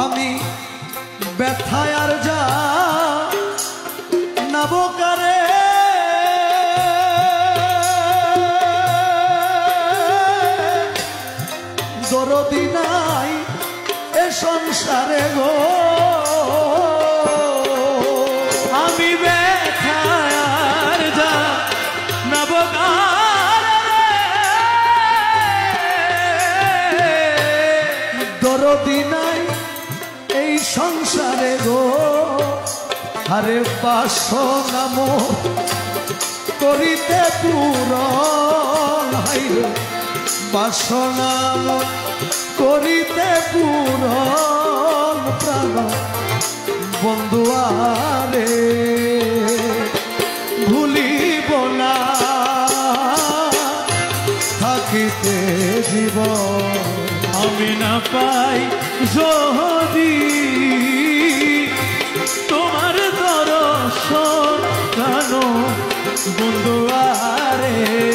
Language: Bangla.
আমি ব্যথায় আর যা নবকারে দরদি নাই এ সংসারে গো আমি ব্যথায় আর যা নবকারে দরদি নাই এই সংসারে গো আরে বাসনা মোর করিতে পূরণ বাসনা মোর করিতে পূরণ প্রাণ বন্ধু আরে ভুলিব না থাকিতে জীবন আমি না পাই যদি তোমার দর্শন জানো বন্ধু আরে